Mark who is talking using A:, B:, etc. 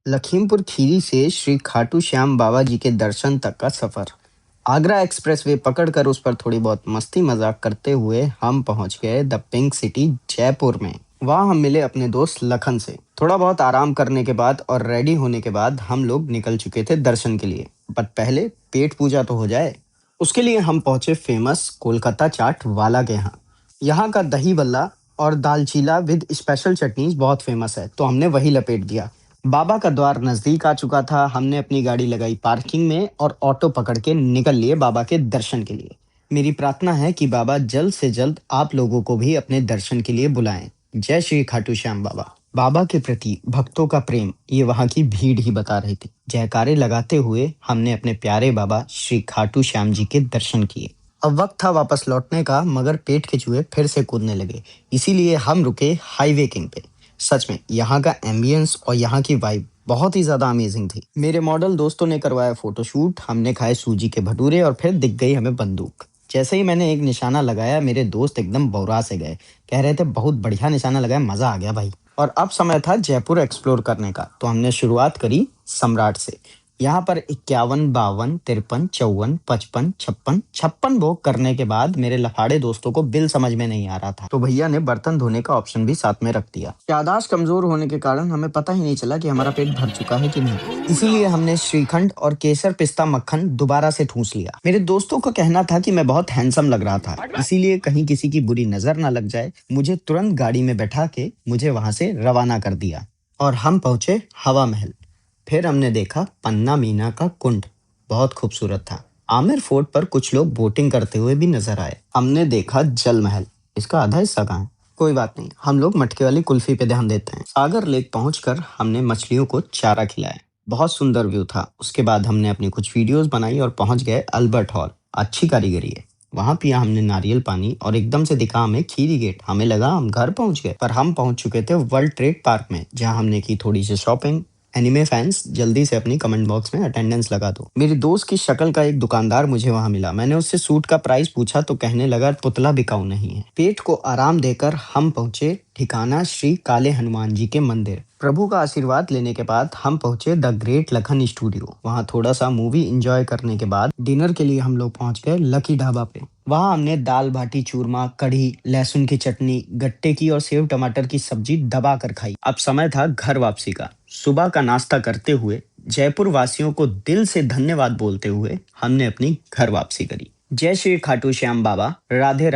A: लखीमपुर खीरी से श्री खाटू श्याम बाबा जी के दर्शन तक का सफर। आगरा एक्सप्रेसवे पकड़कर उस पर थोड़ी बहुत मस्ती मजाक करते हुए हम पहुंच गए द पिंक सिटी जयपुर में। वहां हम मिले अपने दोस्त लखन से। थोड़ा बहुत आराम करने के बाद और रेडी होने के बाद हम लोग निकल चुके थे दर्शन के लिए। बट पहले पेट पूजा तो हो जाए। उसके लिए हम पहुंचे फेमस कोलकाता चाट वाला के यहाँ। यहाँ का दही बल्ला और दाल चीला विद स्पेशल चटनीज बहुत फेमस है, तो हमने वही लपेट दिया। बाबा का द्वार नजदीक आ चुका था। हमने अपनी गाड़ी लगाई पार्किंग में और ऑटो पकड़ के निकल लिए बाबा के दर्शन के लिए। मेरी प्रार्थना है कि बाबा जल्द से जल्द आप लोगों को भी अपने दर्शन के लिए बुलाएं। जय श्री खाटू श्याम बाबा। बाबा के प्रति भक्तों का प्रेम ये वहाँ की भीड़ ही बता रही थी। जयकारे लगाते हुए हमने अपने प्यारे बाबा श्री खाटू श्याम जी के दर्शन किए। अब वक्त था वापस लौटने का, मगर पेट के चूहे फिर से कूदने लगे। इसीलिए हम रुके हाईवे किंग पे। सच में यहाँ का एम्बियंस और यहाँ की वाइब बहुत ही ज्यादा अमेजिंग थी। मेरे मॉडल दोस्तों ने करवाया फोटोशूट, हमने खाए सूजी के भटूरे और फिर दिख गई हमें बंदूक। जैसे ही मैंने एक निशाना लगाया, मेरे दोस्त एकदम बौरा से गए। कह रहे थे बहुत बढ़िया निशाना लगाया, मजा आ गया भाई। और अब समय था जयपुर एक्सप्लोर करने का, तो हमने शुरुआत करी सम्राट से। यहाँ पर 51, 52, 53, 54, 55, 56 56 भोग करने के बाद मेरे लफाड़े दोस्तों को बिल समझ में नहीं आ रहा था, तो भैया ने बर्तन धोने का ऑप्शन भी साथ में रख दिया। याददाश्त कमजोर होने के कारण हमें पता ही नहीं चला कि हमारा पेट भर चुका है कि नहीं। इसीलिए हमने श्रीखंड और केसर पिस्ता मक्खन दोबारा से ठूस लिया। मेरे दोस्तों का कहना था कि मैं बहुत हैंडसम लग रहा था, इसीलिए कहीं किसी की बुरी नजर ना लग जाए, मुझे तुरंत गाड़ी में बैठा के मुझे वहां से रवाना कर दिया और हम पहुंचे हवा महल। फिर हमने देखा पन्ना मीना का कुंड, बहुत खूबसूरत था। आमिर फोर्ट पर कुछ लोग बोटिंग करते हुए भी नजर आए। हमने देखा जल महल, इसका आधा हिस्सा कहाँ है? कोई बात नहीं, हम लोग मटके वाली कुल्फी पे ध्यान देते हैं। सागर लेक पहुंचकर हमने मछलियों को चारा खिलाया, बहुत सुंदर व्यू था। उसके बाद हमने अपनी कुछ वीडियोस बनाई और पहुंच गए अल्बर्ट हॉल। अच्छी कारीगरी है। वहां पिया हमने नारियल पानी और एकदम से दिखा हमें खीरी गेट। हमें लगा हम घर पहुंच गए, पर हम पहुंच चुके थे वर्ल्ड ट्रेड पार्क में, जहां हमने की थोड़ी सी शॉपिंग। एनिमे फैंस जल्दी से अपनी कमेंट बॉक्स में अटेंडेंस लगा दो। मेरी दोस्त की शक्ल का एक दुकानदार मुझे वहां मिला। मैंने उससे सूट का प्राइस पूछा तो कहने लगा पुतला बिकाऊ नहीं है। पेट को आराम देकर हम पहुंचे ठिकाना श्री काले हनुमान जी के मंदिर। प्रभु का आशीर्वाद लेने के बाद हम पहुंचे द ग्रेट लखन स्टूडियो। वहां थोड़ा सा मूवी एंजॉय करने के बाद डिनर के लिए हम लोग पहुंच गए लकी ढाबा पे। वहां हमने दाल बाटी चूरमा, कढ़ी, लहसुन की चटनी, गट्टे की और सेव टमाटर की सब्जी दबा कर खाई। अब समय था घर वापसी का। सुबह का नाश्ता करते हुए जयपुर वासियों को दिल से धन्यवाद बोलते हुए हमने अपनी घर वापसी करी। जय श्री खाटू श्याम बाबा। राधे राधे।